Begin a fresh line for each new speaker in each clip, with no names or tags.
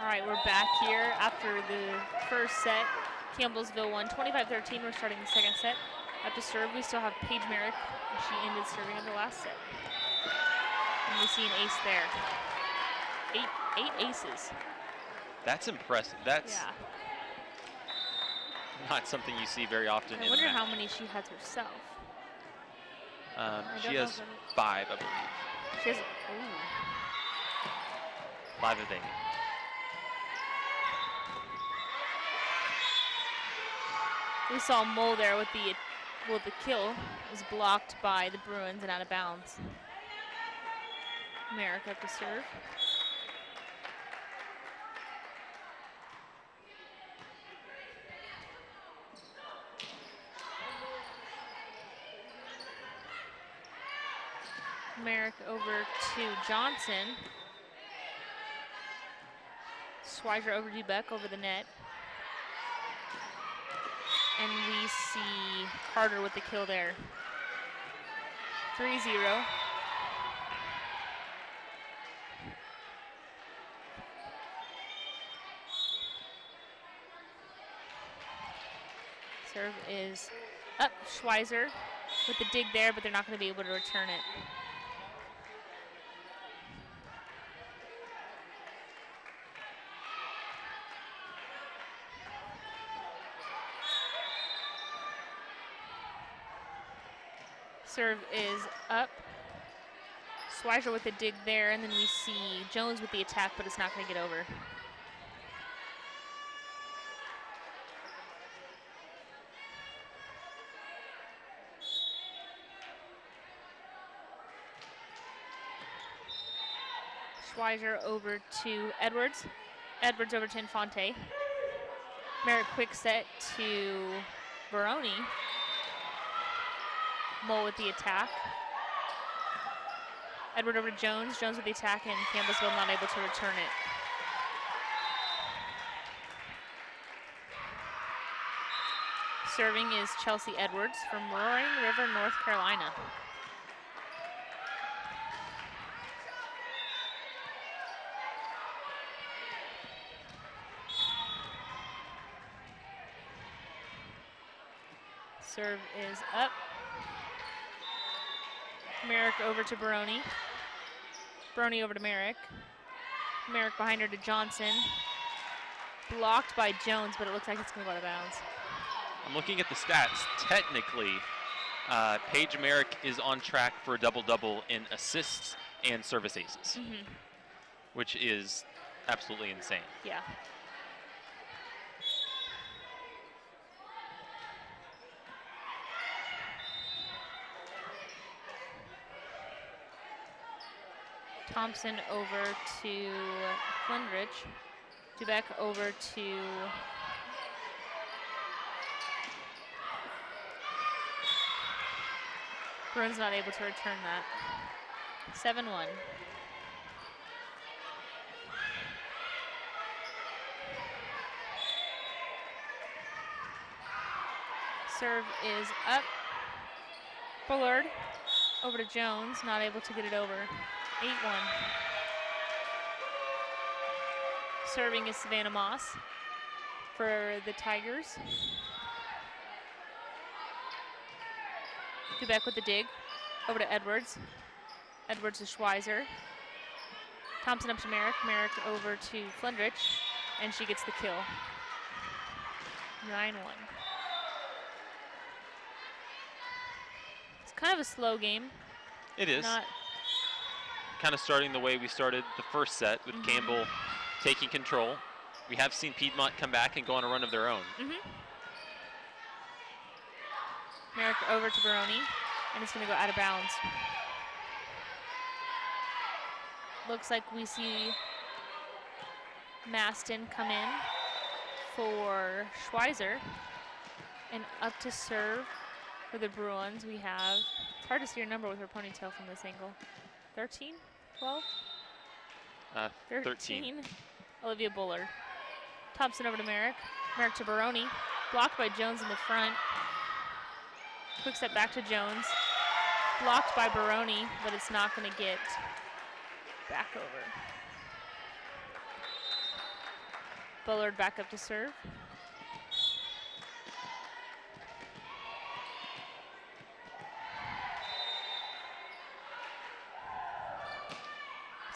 All right, we're back here after the first set. Campbellsville won 25-13. We're starting the second set. Up to serve, we still have Paige Merrick, and she ended serving in the last set. And we see an ace there. Eight aces.
That's impressive. That's not something you see very often.
I wonder how many she has herself.
She has 5, I believe.
She has
5 of 8.
We saw Mole there with the kill. It was blocked by the Bruins and out of bounds. Merrick up to serve. Merrick over to Johnson. Schweizer over to Beck over the net. And we see Carter with the kill there. 3-0. Serve is up. Schweizer with the dig there, but they're not going to be able to return it. Serve is up. Schweizer with the dig there, and then we see Jones with the attack, but it's not going to get over. Schweizer over to Edwards. Edwards over to Infante. Merrick quick set to Baroni. Mole with the attack. Edward over to Jones. Jones with the attack, and Campbellsville not able to return it. Serving is Chelsea Edwards from Roaring River, North Carolina. Serve is up. Merrick over to Baroni. Baroni over to Merrick. Merrick behind her to Johnson. Blocked by Jones, but it looks like it's going to go out of bounds.
I'm looking at the stats. Technically, Paige Merrick is on track for a double-double in assists and service aces, which is absolutely insane.
Yeah. Thompson over to Flindrich. Dubeck over to Bruins not able to return that. 7-1. Serve is up. Bullard over to Jones, not able to get it over. 8-1. Serving is Savannah Moss for the Tigers. Dubeck with the dig. Over to Edwards. Edwards to Schweizer. Thompson up to Merrick. Merrick over to Flindrich. And she gets the kill. 9-1. It's kind of a slow game.
It is. Kind of starting the way we started the first set with Campbell taking control. We have seen Piedmont come back and go on a run of their own.
Merrick over to Baroni, and it's going to go out of bounds. Looks like we see Maston come in for Schweizer, and up to serve for the Bruins. We have, it's hard to see her number with her ponytail from this angle. 13? 12?
13.
Olivia Bullard. Thompson over to Merrick. Merrick to Baroni. Blocked by Jones in the front. Quick step back to Jones. Blocked by Baroni, but it's not going to get back over. Bullard back up to serve.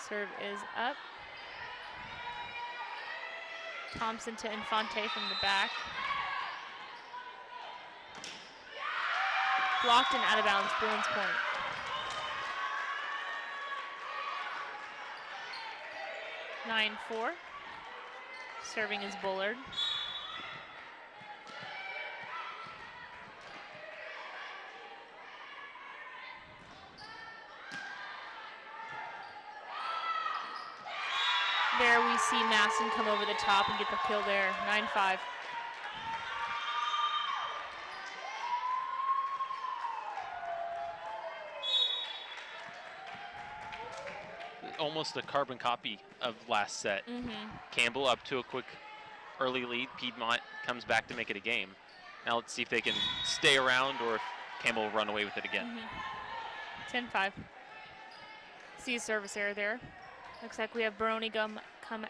Serve is up. Thompson to Infante from the back. Blocked and out of bounds, Bruins point. (9-4). Serving is Bullard. There we see Maston come over the top and get the kill there, 9-5.
Almost a carbon copy of last set. Campbell up to a quick early lead. Piedmont comes back to make it a game. Now let's see if they can stay around or if Campbell will run away with it again.
10-5. See a service error there. Looks like we have Baroni come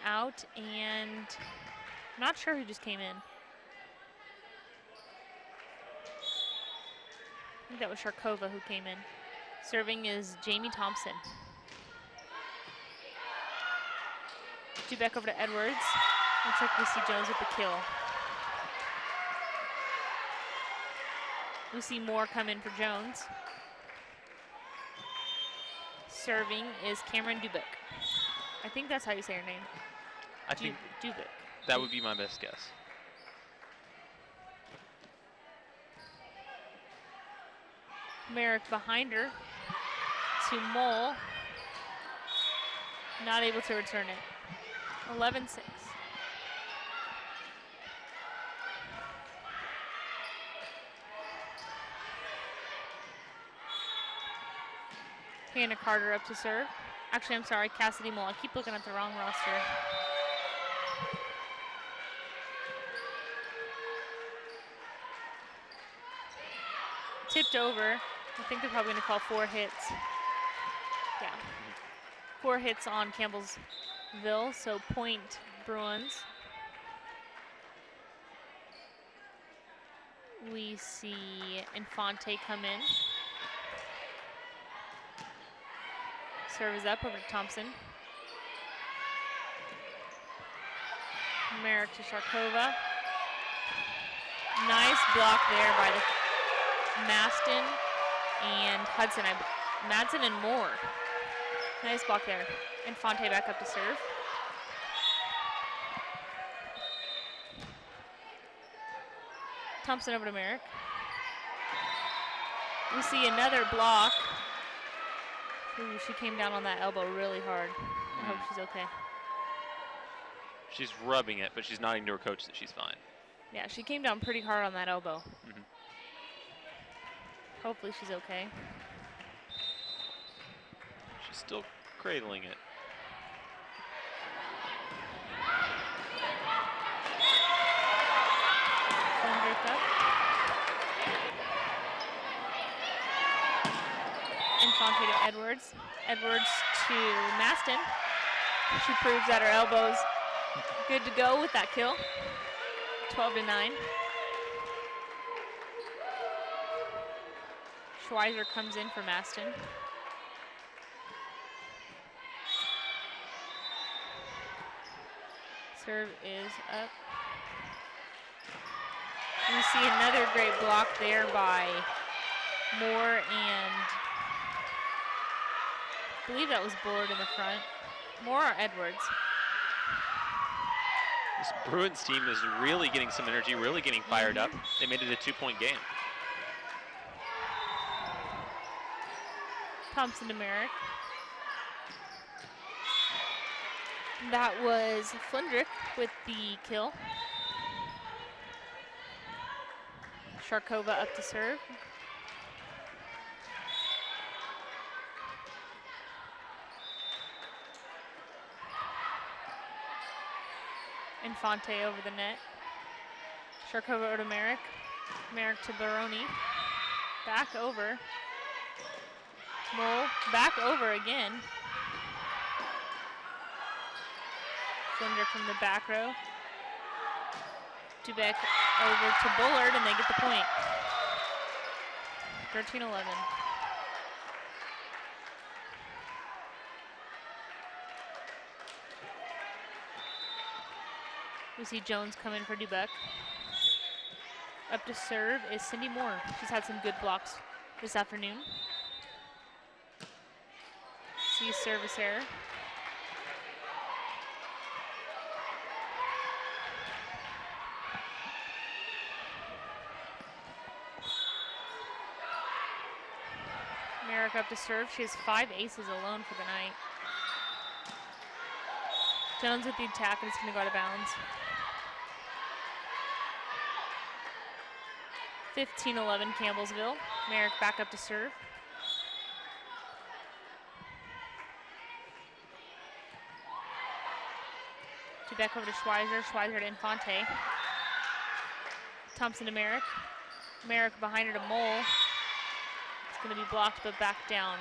out, and I'm not sure who just came in. I think that was Sharkova who came in. Serving is Jamie Thompson. Back over to Edwards. Looks like we see Jones with the kill. We see Moore come in for Jones. Serving is Cameron Dubik. I think that's how you say her name.
I think
Dubik.
That would be my best guess.
Merrick behind her to Mole. Not able to return it. 11-6. Hannah Carter up to serve. Actually, I'm sorry, Cassidy Mole. I keep looking at the wrong roster. Tipped over. I think they're probably going to call 4 hits. Yeah. 4 hits on Campbellsville, so point Bruins. We see Infante come in. Serve is up over to Thompson. Merrick to Sharkova. Nice block there by the Maston and Hudson. Madsen and Moore. Nice block there. Infante back up to serve. Thompson over to Merrick. We see another block. Ooh, she came down on that elbow really hard. I hope she's okay.
She's rubbing it, but she's nodding to her coach that she's fine.
Yeah, she came down pretty hard on that elbow. Hopefully she's okay.
She's still cradling it.
Up. Infante to Edwards. Edwards to Maston. She proves that her elbow's good to go with that kill. 12-9. Schweizer comes in for Maston. Serve is up. We see another great block there by Moore, and I believe that was Bullard in the front. Moore or Edwards?
This Bruins team is really getting some energy, really getting fired up. They made it a 2-point game.
Thompson to Merrick. That was Flindrick with the kill. Sharkova up to serve. Infante over the net. Sharkova over to Merrick. Merrick to Baroni. Back over. Mole back over again. Flindrick from the back row. Dubeck over to Bullard, and they get the point. 13-11. We see Jones come in for Dubeck. Up to serve is Cindy Moore. She's had some good blocks this afternoon. See service error. Merrick up to serve. She has 5 aces alone for the night. Jones with the attack, and it's going to go out of bounds. 15-11 Campbellsville. Merrick back up to serve. Dubeck over to Schweizer. Schweizer to Infante. Thompson to Merrick. Merrick behind her to Mole. It's going to be blocked, but back down.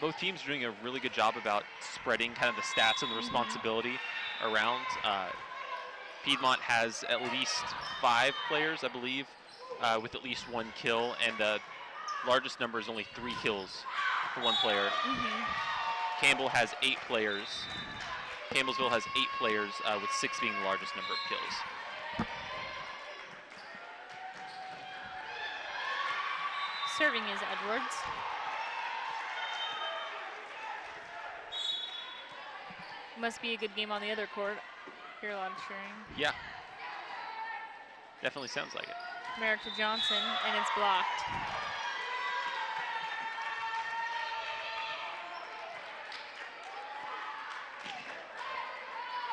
Both teams are doing a really good job about spreading kind of the stats and the responsibility around. Piedmont has at least 5 players, I believe, with at least 1 kill, and the largest number is only 3 kills for 1 player. Campbell has 8 players. Campbellsville has 8 players, with 6 being the largest number of kills.
Serving is Edwards. Must be a good game on the other court. Hear a lot of cheering.
Yeah. Definitely sounds like it.
Merrick to Johnson, and it's blocked.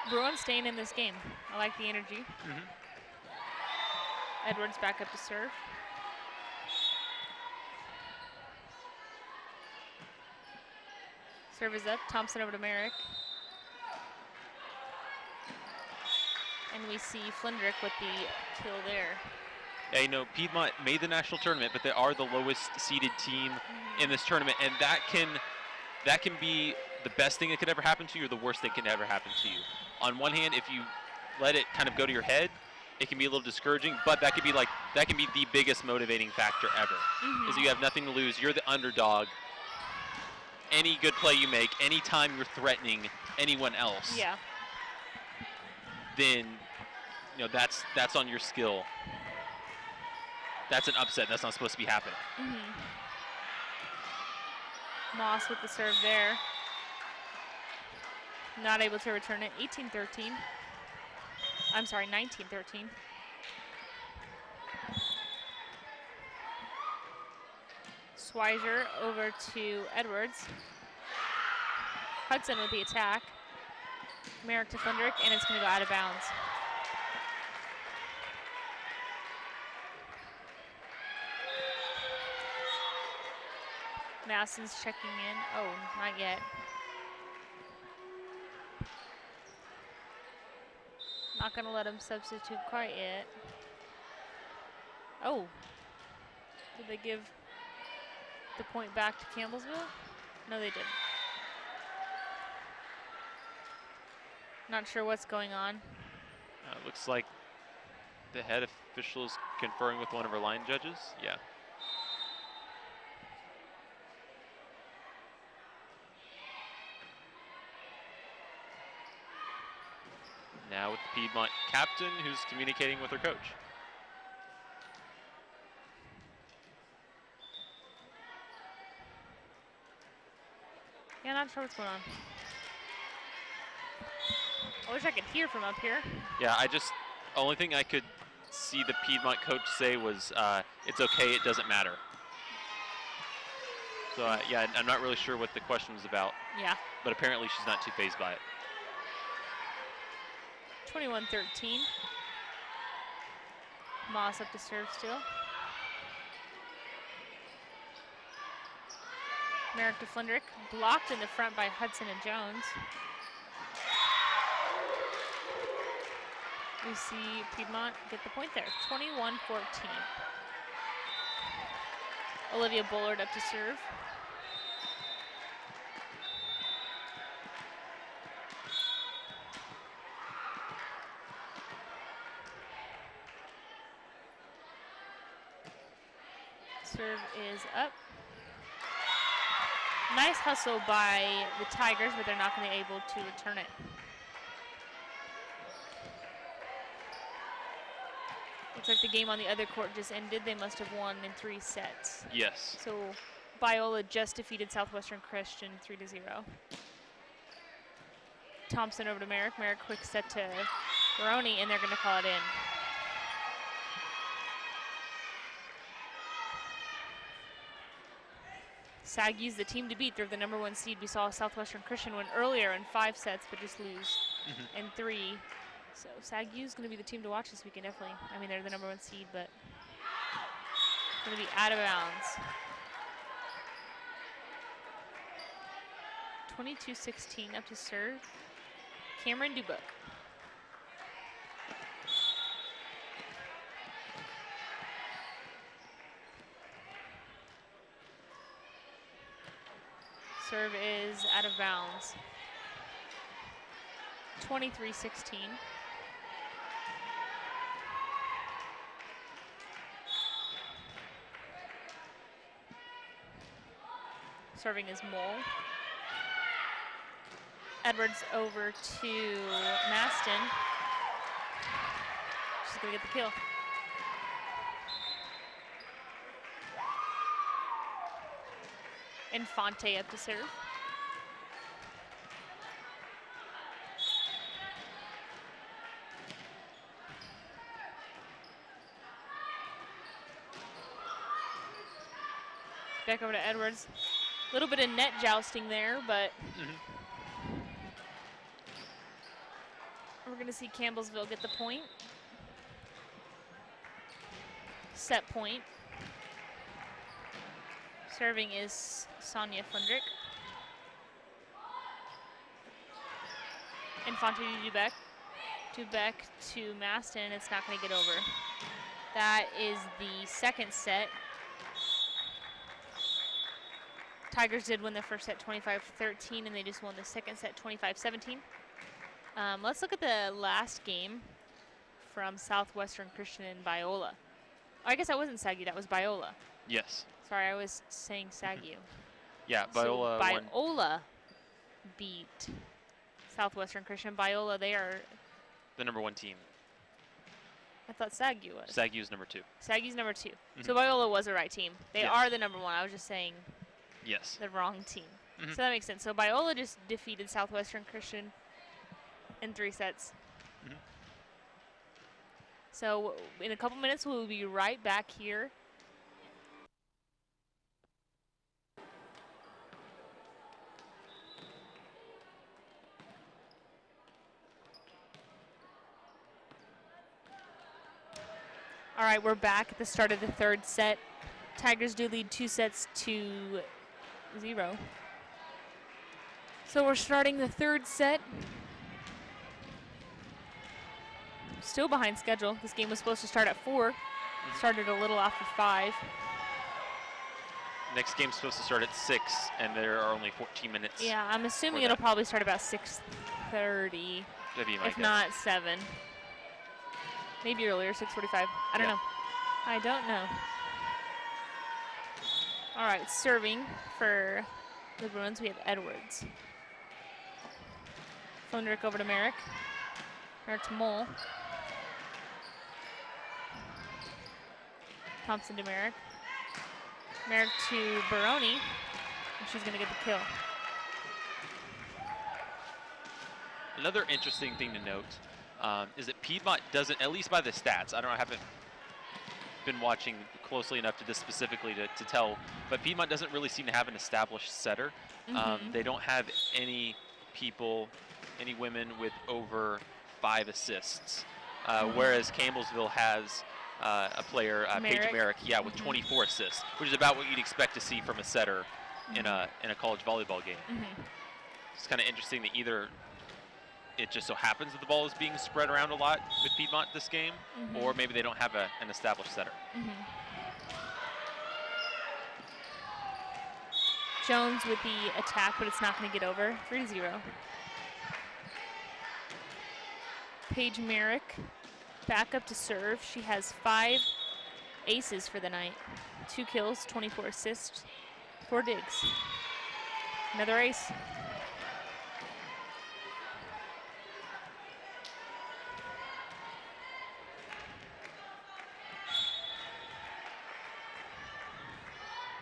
Bruin staying in this game. I like the energy. Edwards back up to serve. Serve is up. Thompson over to Merrick. And we see Flindrick with the kill there.
Yeah, you know, Piedmont made the national tournament, but they are the lowest seeded team in this tournament, and that can be the best thing that could ever happen to you or the worst thing that can ever happen to you. On one hand, if you let it kind of go to your head, it can be a little discouraging, but that can be the biggest motivating factor ever. Is you have nothing to lose, you're the underdog. Any good play you make, anytime you're threatening anyone else, then you know that's on your skill. That's an upset. That's not supposed to be happening.
Moss with the serve there. Not able to return it. 18-13. I'm sorry, 19-13. Schweizer over to Edwards. Hudson with the attack. Merrick to Flindrick, and it's going to go out of bounds. Masson's checking in. Oh, not yet. Not going to let him substitute quite yet. Oh. Did they give the point back to Campbellsville? No, they didn't. Not sure what's going on.
Looks like the head official is conferring with one of our line judges. Yeah. Now with the Piedmont captain who's communicating with her coach.
Yeah, not sure what's going on. I wish I could hear from up here.
Yeah, only thing I could see the Piedmont coach say was, it's okay, it doesn't matter. So yeah, I'm not really sure what the question was about.
Yeah.
But apparently she's not too fazed by it.
21-13. Moss up to serve still. Merrick to Flindrick. Blocked in the front by Hudson and Jones. We see Piedmont get the point there. 21-14. Olivia Bullard up to serve. Serve is up. Nice hustle by the Tigers, but they're not going to be able to return it. Looks like the game on the other court just ended. They must have won in 3 sets.
Yes.
So Biola just defeated Southwestern Christian 3-0. Thompson over to Merrick. Merrick quick set to Baroni, and they're going to call it in. Sagui's the team to beat. They're the #1 seed. We saw Southwestern Christian win earlier in 5 sets, but just lose in 3. So Sagui's going to be the team to watch this weekend, definitely. I mean, they're the #1 seed, but going to be out of bounds. 22-16 up to serve. Cameron Dubuck. Serve is out of bounds. 23-16. Serving is Mole. Edwards over to Maston. She's gonna get the kill. Infante up to serve. Back over to Edwards. A little bit of net jousting there, but we're going to see Campbellsville get the point. Set point. Serving is Sonia Fundrick. Infante to Dubeck. Dubeck to Maston. It's not going to get over. That is the second set. Tigers did win the first set 25-13, and they just won the second set 25-17. Let's look at the last game from Southwestern Christian and Biola. Oh, I guess that wasn't Saggy, that was Biola.
Yes.
Sorry, I was saying Sagu.
Yeah, Biola
so Biola beat Southwestern Christian. Biola, they are
the #1 team.
I thought Sagu was.
Sagu's #2.
Sagu's #2. So Biola was the right team. They are the #1. I was just saying the wrong team. So that makes sense. So Biola just defeated Southwestern Christian in 3 sets. So in a couple minutes, we'll be right back here. All right, we're back at the start of the 3rd set. Tigers do lead 2 sets to 0. So we're starting the 3rd set. Still behind schedule. This game was supposed to start at 4. Started a little after 5.
Next game's supposed to start at 6, and there are only 14 minutes.
Yeah, I'm assuming it'll probably start about 6:30, if not 7. Maybe earlier, 6:45. I don't know. I don't know. All right, serving for the Bruins, we have Edwards. Fundrick over to Merrick. Merrick to Mole. Thompson to Merrick. Merrick to Baroni, and she's going to get the kill.
Another interesting thing to note is that Piedmont doesn't, at least by the stats, I haven't been watching closely enough to this specifically to tell, but Piedmont doesn't really seem to have an established setter. They don't have any women with over 5 assists, whereas Campbellsville has a player, Paige Merrick, with 24 assists, which is about what you'd expect to see from a setter in a college volleyball game. It's kind of interesting that either it just so happens that the ball is being spread around a lot with Piedmont this game, or maybe they don't have an established setter.
Jones with the attack, but it's not going to get over. 3-0. Paige Merrick back up to serve. She has 5 aces for the night. 2 kills, 24 assists, 4 digs. Another ace.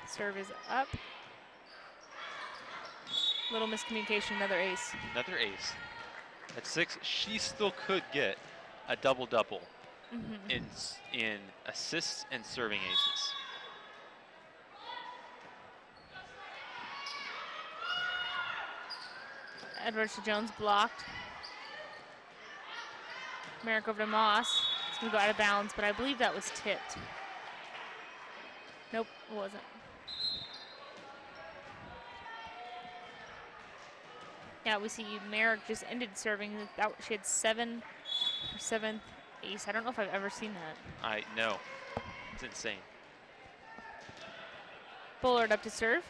Serve is up. Little miscommunication, another ace.
Another ace. At 6, she still could get a double-double in assists and serving aces.
Edwards to Jones, blocked. Merrick over to Moss. It's going to go out of bounds, but I believe that was tipped. Nope, it wasn't. Yeah, we see Merrick just ended serving. She had 7, her 7th ace. I don't know if I've ever seen that.
I know. It's insane.
Bullard up to serve.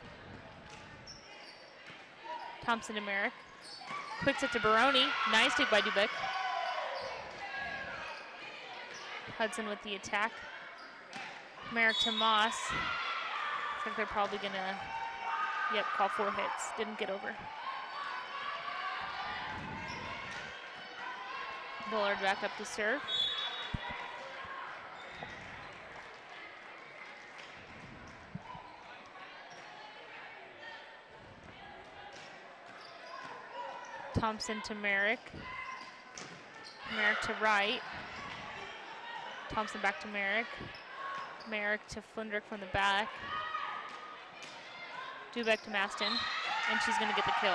Thompson to Merrick. Quick set to Baroni. Nice dig by Dubeck. Hudson with the attack. Merrick to Moss. I think they're probably going to, call 4 hits. Didn't get over. Bullard back up to serve. Thompson to Merrick. Merrick to right. Thompson back to Merrick. Merrick to Flindrick from the back. Dubeck to Maston, and she's going to get the kill.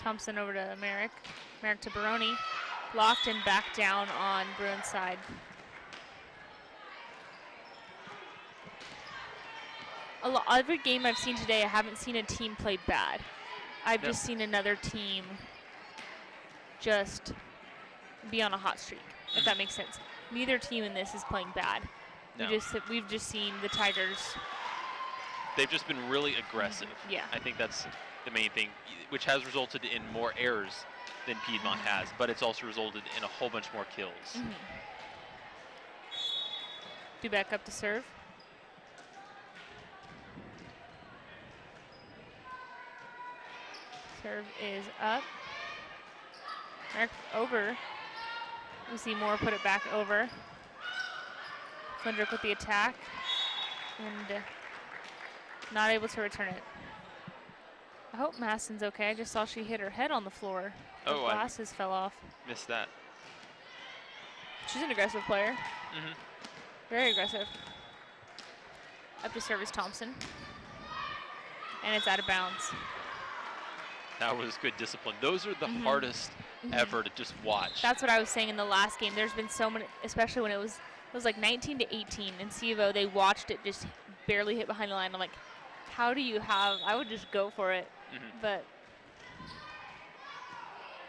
Thompson over to Merrick. Merrick to Baroni. Blocked and back down on Bruin's side. Every game I've seen today, I haven't seen a team play bad. I've just seen another team just be on a hot streak, if that makes sense. Neither team in this is playing bad.
No.
We've just seen the Tigers.
They've just been really aggressive.
Yeah.
I think that's the main thing, which has resulted in more errors than Piedmont has, but it's also resulted in a whole bunch more kills.
Dubeck up to serve. Serve is up. Merrick over. We see Moore put it back over. Flindrick with the attack. And not able to return it. I hope Maston's okay. I just saw she hit her head on the floor. Her glasses fell off.
Missed that.
She's an aggressive player. Very aggressive. Up to serve is Thompson. And it's out of bounds.
That was good discipline. Those are the hardest ever to just watch.
That's what I was saying in the last game. There's been so many, especially when it was like 19 to 18 in C of O. They watched it just barely hit behind the line. I'm like, how do you have? I would just go for it. But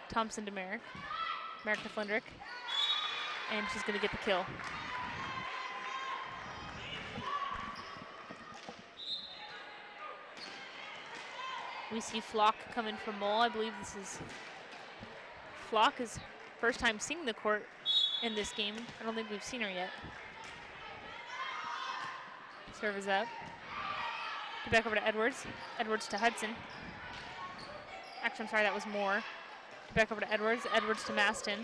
Thompson to Merrick. Merrick to Flindrick. And she's going to get the kill. We see Flock come in from Mole. I believe this is Flock is first time seeing the court in this game. I don't think we've seen her yet. Serve is up. Back over to Edwards. Edwards to Hudson. Actually, I'm sorry, that was Moore. Back over to Edwards. Edwards to Maston.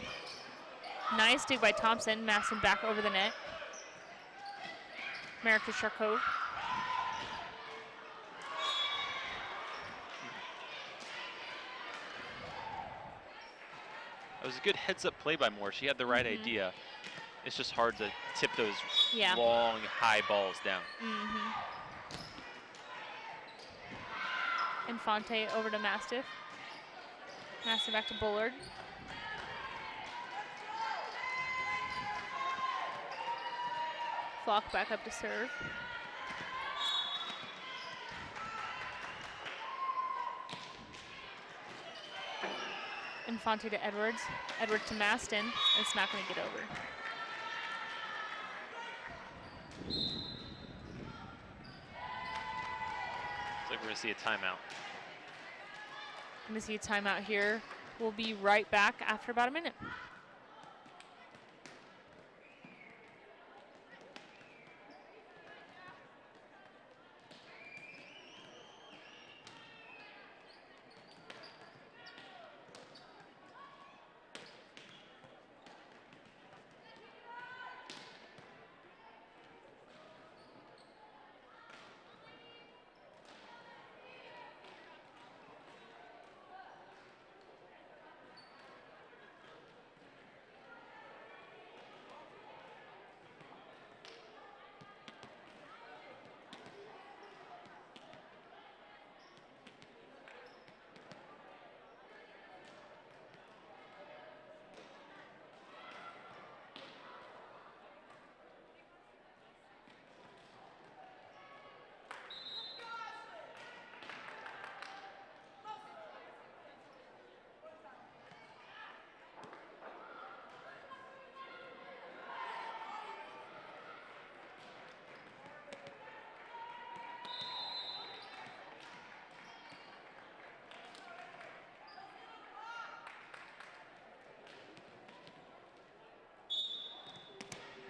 Nice dig by Thompson. Maston back over the net. Merrick to Sharkove.
It was a good heads-up play by Moore. She had the right idea. It's just hard to tip those long, high balls down.
Infante over to Mastiff. Mastiff back to Bullard. Flock back up to serve. Infante to Edwards. Edwards to Maston. It's not going to get over.
Looks like we're going to see a timeout.
Going to see a timeout here. We'll be right back after about a minute.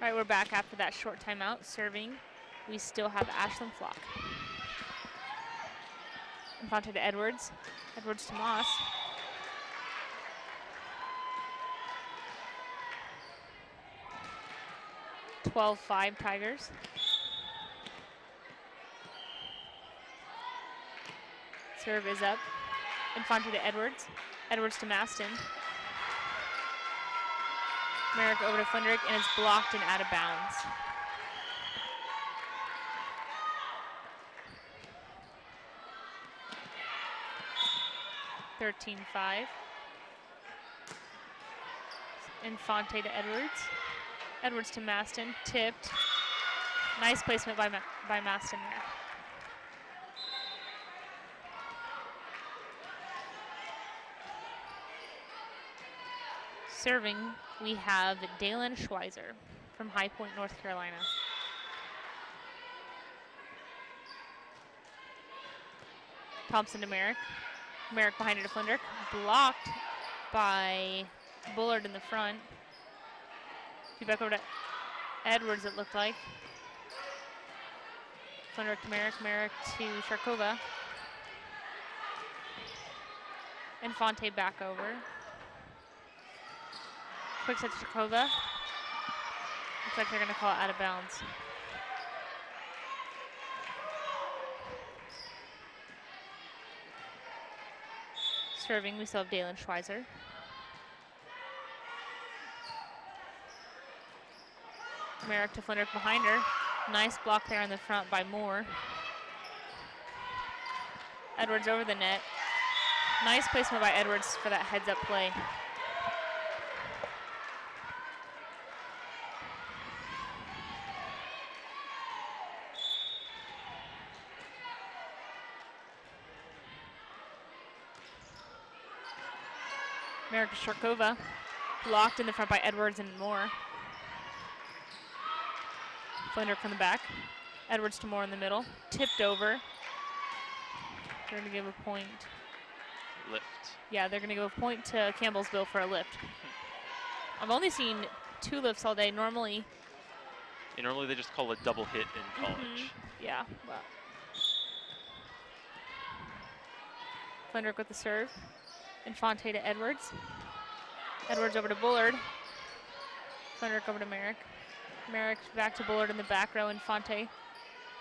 All right, we're back after that short timeout. Serving, we still have Ashlyn Flock. Infante to Edwards. Edwards to Moss. (12-5) Tigers. Serve is up. Infante to Edwards. Edwards to Maston. Merrick over to Fundrick, and it's blocked and out of bounds. (13-5). Infante to Edwards. Edwards to Maston, tipped. Nice placement by Maston there. Serving, we have Dalen Schweizer from High Point, North Carolina. Thompson to Merrick. Merrick behind it to Flindrick. Blocked by Bullard in the front. Back over to Edwards, it looked like. Flindrick to Merrick. Merrick to Sharkova. Infante back over. Quick set to Sharkova. Looks like they're going to call it out of bounds. Serving, we still have Dalen Schweizer. Merrick to Flindrick behind her. Nice block there in the front by Moore. Edwards over the net. Nice placement by Edwards for that heads-up play. Merrick to Sharkova. Blocked in the front by Edwards and Moore. Flindrick from the back. Edwards to Moore in the middle. Tipped over. They're going to give a point.
Lift.
Yeah, they're going to give a point to Campbellsville for a lift. I've only seen 2 lifts all day. Normally
they just call a double hit in college.
Yeah. Well. Flindrick with the serve. Infante to Edwards. Edwards over to Bullard. Flindrick over to Merrick. Merrick back to Bullard in the back row. Infante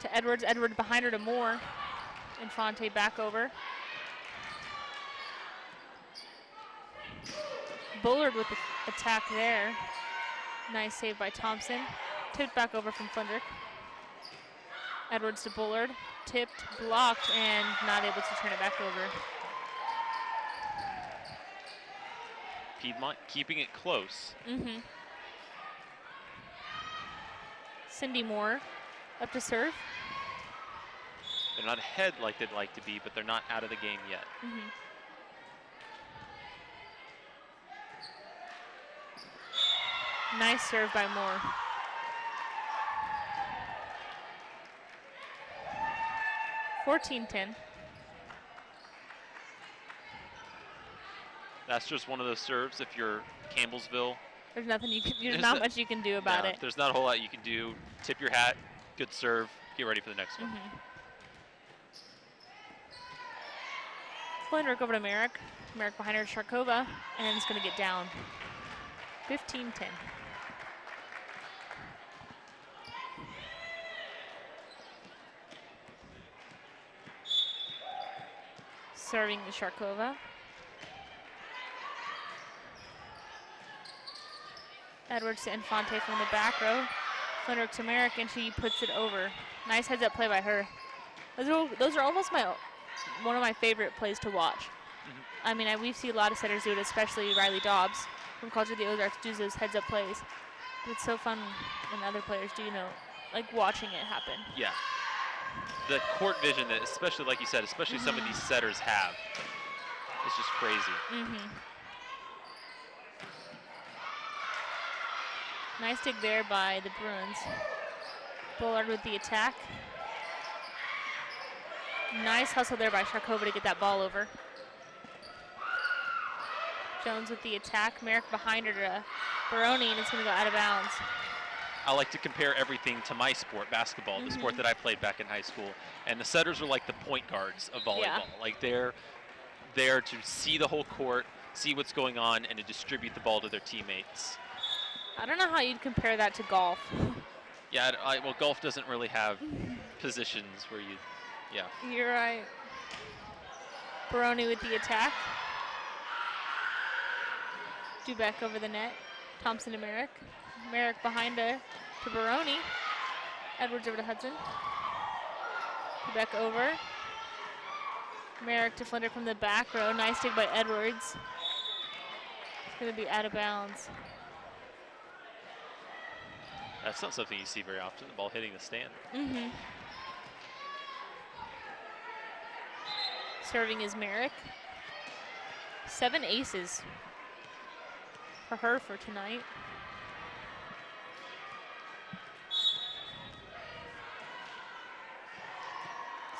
to Edwards. Edwards behind her to Moore. Infante back over. Bullard with the attack there. Nice save by Thompson. Tipped back over from Flindrick. Edwards to Bullard. Tipped, blocked, and not able to turn it back over.
Piedmont keeping it close.
Cindy Moore up to serve.
They're not ahead like they'd like to be, but they're not out of the game yet.
Nice serve by Moore. (14-10).
That's just one of those serves. If you're Campbellsville,
There's nothing you can. There's not much you can do about it.
There's not a whole lot you can do. Tip your hat. Good serve. Get ready for the next one.
Flinrick over to Merrick. Merrick behind her, Sharkova, and it's going to get down. 15-10. Serving the Sharkova. Edwards to Infante from the back row. Flinrick to Merrick, and she puts it over. Nice heads-up play by her. Those are almost one of my favorite plays to watch. I mean, we see a lot of setters do it, especially Riley Dobbs from College of the Ozarks does those heads-up plays. But it's so fun when other players do, like watching it happen.
Yeah. The court vision that, especially like you said, especially some of these setters have, it's just crazy.
Nice dig there by the Bruins. Bullard with the attack. Nice hustle there by Sharkova to get that ball over. Jones with the attack. Merrick behind her to Baroni, and it's going to go out of bounds.
I like to compare everything to my sport, basketball, the sport that I played back in high school. And the setters are like the point guards of volleyball.
Yeah.
Like they're there to see the whole court, see what's going on, and to distribute the ball to their teammates.
I don't know how you'd compare that to golf.
Yeah, well, golf doesn't really have positions where you,
You're right. Baroni with the attack. Dubeck over the net. Thompson to Merrick. Merrick behind her to Baroni. Edwards over to Hudson. Dubeck over. Merrick to Flinder from the back row. Nice dig by Edwards. It's going to be out of bounds.
That's not something you see very often, the ball hitting the stand.
Serving is Merrick. 7 aces for her for tonight.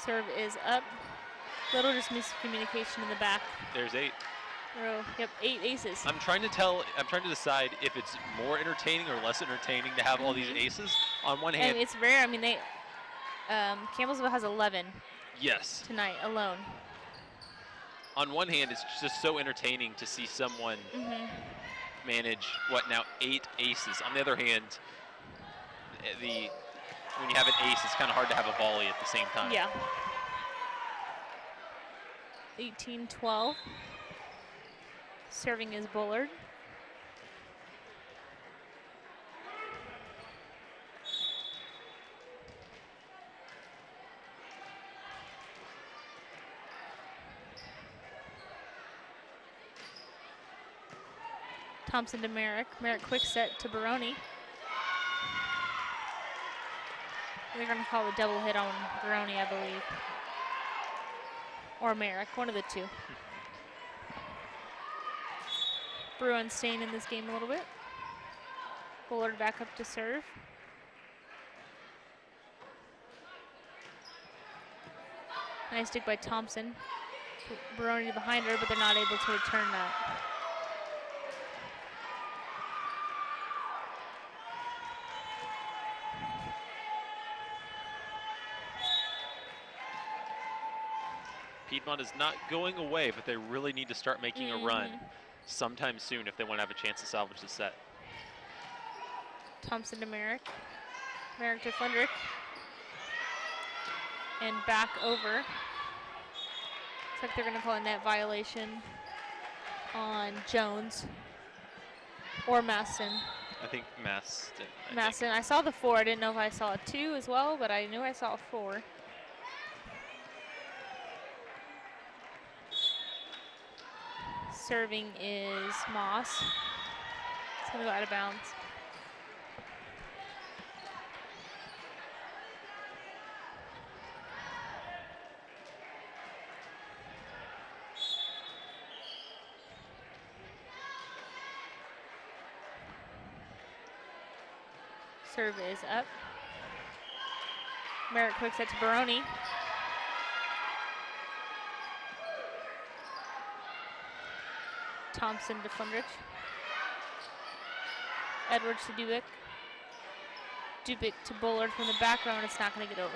Serve is up. Little just miscommunication in the back
There's 8.
row. Yep, 8 aces.
I'm trying to decide if it's more entertaining or less entertaining to have all these aces. On one hand,
And it's rare. I mean, Campbellsville has 11
yes.
tonight alone.
On one hand, it's just so entertaining to see someone manage, 8 aces. On the other hand, when you have an ace, it's kind of hard to have a volley at the same time.
Yeah. 18-12. Serving is Bullard. Thompson to Merrick. Merrick quick set to Baroni. They're going to call a double hit on Baroni, I believe. Or Merrick, one of the two. Bruins staying in this game a little bit. Bullard back up to serve. Nice dig by Thompson. Baroni behind her, but they're not able to return that.
Piedmont is not going away, but they really need to start making a run sometime soon if they want to have a chance to salvage the set.
Thompson to Merrick. Merrick to Flinder. And back over. Looks like they're going to call a net violation on Jones or Maston.
I think Maston.
Maston. I saw the 4. I didn't know if I saw a 2 as well, but I knew I saw a 4. Serving is Moss. It's going to go out of bounds. Serve is up. Merrick quick set to Baroni. Thompson to Flindrich. Edwards to Dubik. Dubik to Bullard from the back row, and it's not going to get over.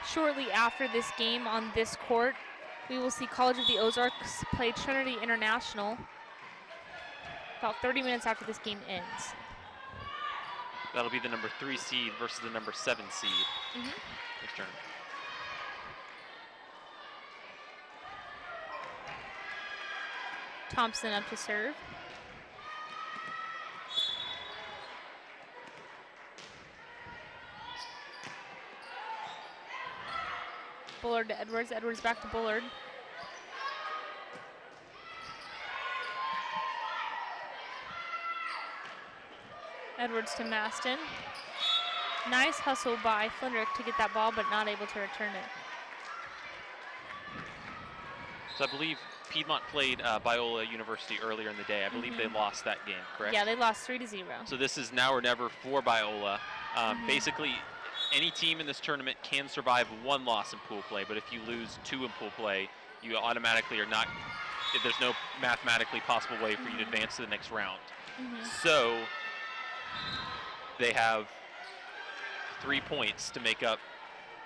Shortly after this game on this court, we will see College of the Ozarks play Trinity International about 30 minutes after this game ends.
That'll be the number 3 seed versus the number 7 seed next tournament.
Thompson up to serve. Bullard to Edwards. Edwards back to Bullard. Edwards to Maston. Nice hustle by Flindrich to get that ball, but not able to return it.
So I believe Piedmont played Biola University earlier in the day. I believe they lost that game, correct?
Yeah, they lost 3-0.
So this is now or never for Biola. Basically, any team in this tournament can survive 1 loss in pool play, but if you lose 2 in pool play, you automatically are not, there's no mathematically possible way for you to advance to the next round. So they have 3 points to make up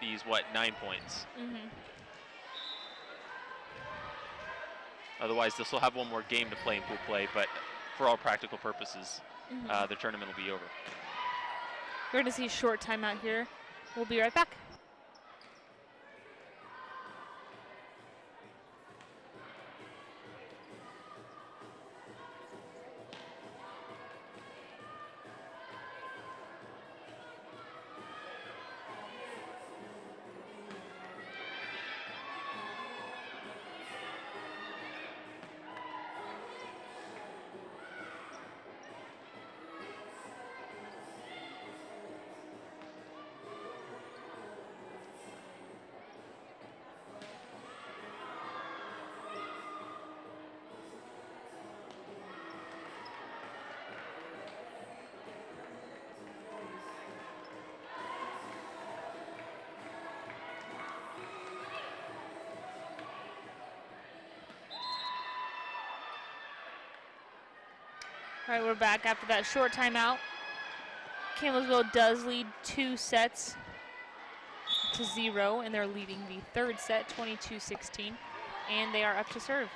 these, 9 points? Otherwise, they'll still have 1 more game to play in pool play, but for all practical purposes, the tournament will be over.
We're going to see a short timeout here. We'll be right back. All right, we're back after that short timeout. Campbellsville does lead 2 sets to 0, and they're leading the 3rd set, 22-16, and they are up to serve.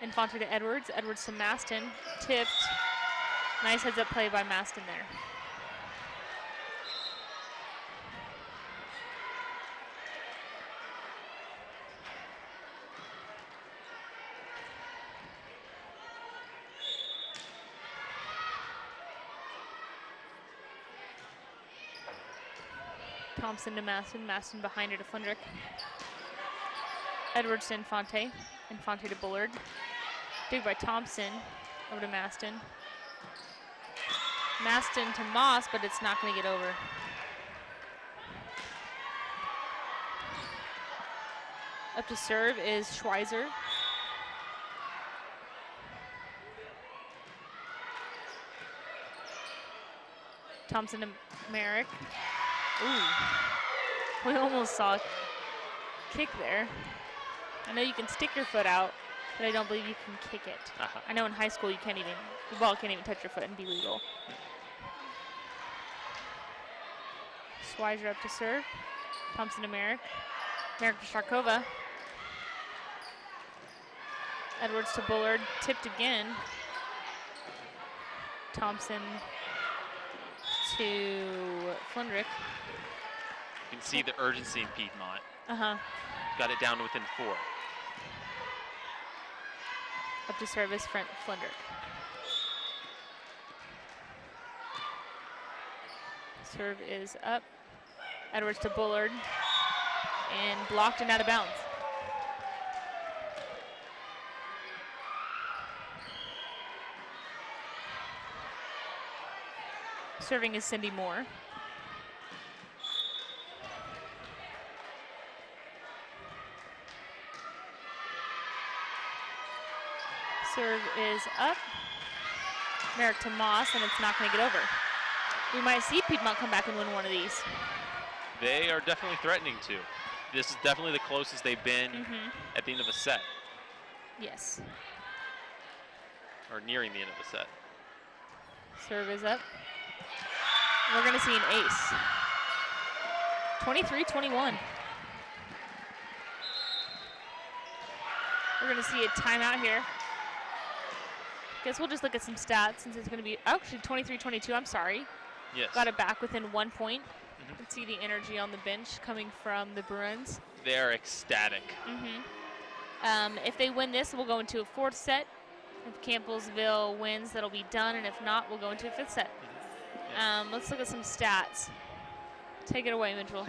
Infante to Edwards. Edwards to Maston. Tipped. Nice heads-up play by Maston there. Thompson to Maston. Maston behind her to Flindrich. Edwards to Infante. Infante to Bullard. Dig by Thompson. Over to Maston. Maston to Moss, but it's not going to get over. Up to serve is Schweizer. Thompson to Merrick. Ooh, we almost saw a kick there. I know you can stick your foot out, but I don't believe you can kick it. I know in high school you can't even, the ball can't even touch your foot and be legal. Schweizer up to serve. Thompson to Merrick. Merrick to Sharkova. Edwards to Bullard, tipped again. Thompson to Flindrich.
You can see the urgency in Piedmont. Got it down to within 4.
Up to service, Flindrich. Serve is up. Edwards to Bullard. And blocked and out of bounds. Serving is Cindy Moore. Serve is up. Merrick to Moss, and it's not going to get over. We might see Piedmont come back and win one of these.
They are definitely threatening to. This is definitely the closest they've been at the end of a set.
Yes.
Or nearing the end of the set.
Serve is up. We're going to see an ace. 23-21. We're going to see a timeout here. Guess we'll just look at some stats since it's going to be actually 23-22. I'm sorry.
Yes.
Got it back within 1 point. You can see the energy on the bench coming from the Bruins.
They're ecstatic.
If they win this, we'll go into a fourth set. If Campbellsville wins, that'll be done. And if not, we'll go into a fifth set. Let's look at some stats. Take it away, Mitchell.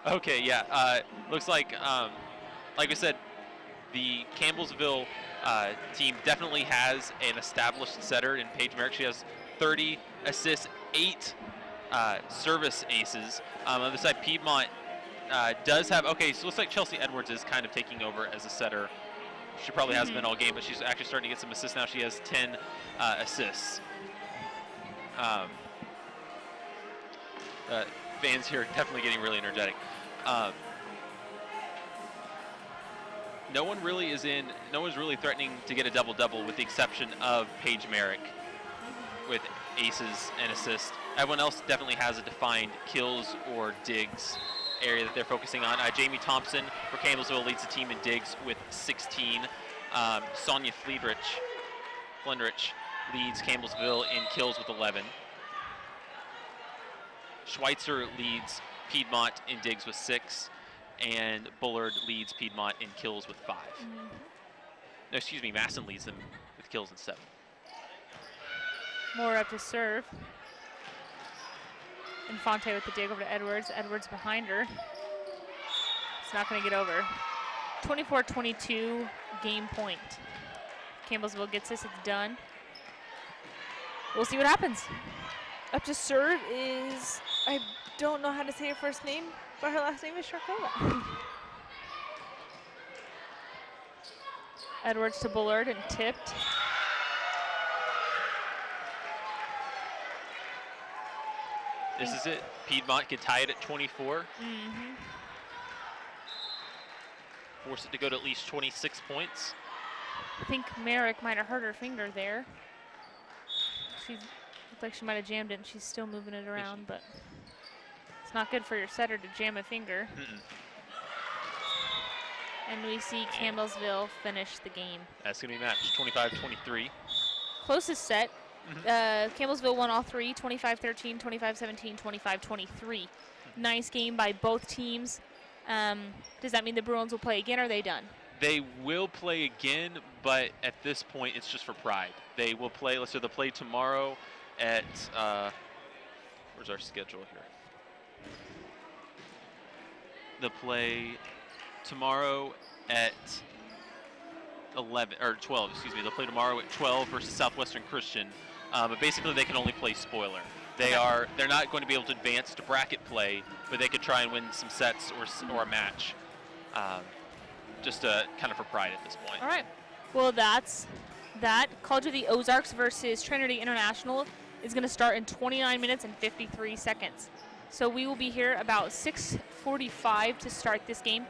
Okay, yeah. Looks like we said, the Campbellsville team definitely has an established setter in Paige Merrick. She has 30 assists, 8 service aces. On the other side, Piedmont does have, okay, so it looks like Chelsea Edwards is kind of taking over as a setter. She probably has been all game, but she's actually starting to get some assists now. She has 10 assists. Fans here definitely getting really energetic. No one's really threatening to get a double-double with the exception of Paige Merrick with aces and assists. Everyone else definitely has a defined kills or digs area that they're focusing on. Jamie Thompson for Campbellsville leads the team in digs with 16. Sonia Flendrich leads Campbellsville in kills with 11. Schweitzer leads Piedmont in digs with 6. And Bullard leads Piedmont in kills with 5. No, excuse me, Masson leads them with kills in 7.
Moore up to serve. Infante with the dig over to Edwards. Edwards behind her. It's not going to get over. 24-22 game point. Campbellsville gets this, it's done. We'll see what happens.
Up to serve is, I don't know how to say her first name, but her last name is Sharkova.
Edwards to Bullard and tipped.
This is it. Piedmont can tie it at 24. Force it to go to at least 26 points.
I think Merrick might have hurt her finger there. She looked like she might have jammed it, and she's still moving it around, but it's not good for your setter to jam a finger. And we see Campbellsville finish the game.
That's going to be matched, 25-23.
Closest set. Campbellsville won all three, 25-13, 25-17, 25-23. Nice game by both teams. Does that mean the Bruins will play again, or are they done?
They will play again, but at this point, it's just for pride. They will play, let's say they'll play tomorrow at, where's our schedule here? They'll play tomorrow at 12, excuse me. They'll play tomorrow at 12 versus Southwestern Christian. But basically, they can only play spoiler. They're not going to be able to advance to bracket play, but they could try and win some sets or a match. Just kind of for pride at this point.
All right. Well, that's that. College of the Ozarks versus Trinity International is going to start in 29 minutes and 53 seconds. So we will be here about 6:45 to start this game.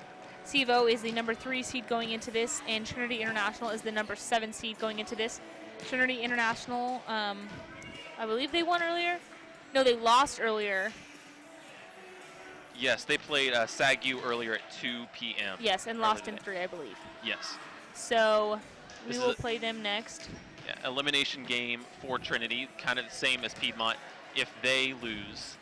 CVO is the number 3 seed going into this, and Trinity International is the number 7 seed going into this. Trinity International, I believe they won earlier. No, they lost earlier.
Yes, they played SAGU earlier at 2 p.m.
Yes, and lost in 3, I believe.
Yes.
So we will play them next.
Yeah, elimination game for Trinity, kind of the same as Piedmont. If they lose,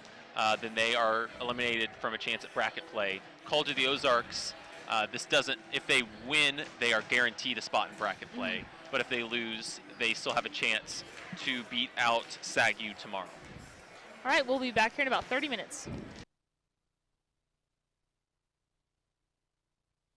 then they are eliminated from a chance at bracket play. College of the Ozarks, if they win, they are guaranteed a spot in bracket play. But if they lose, they still have a chance to beat out SAGU tomorrow.
All right, we'll be back here in about 30 minutes.